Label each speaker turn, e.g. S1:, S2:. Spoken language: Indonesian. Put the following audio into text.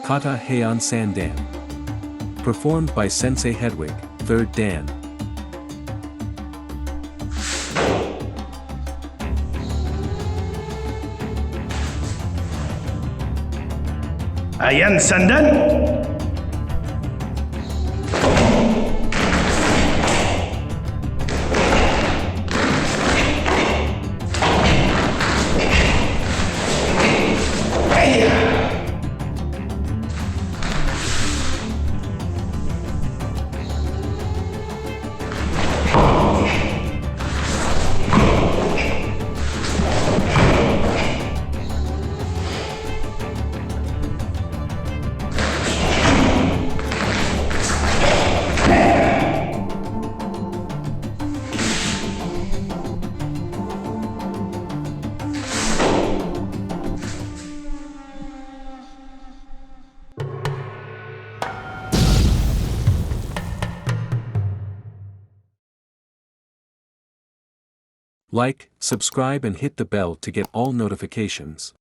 S1: Kata Heian Sandan. Performed by Sensei Hedwig, 3rd Dan.
S2: Ayan Sandan.
S1: Like, subscribe and hit the bell to get all notifications.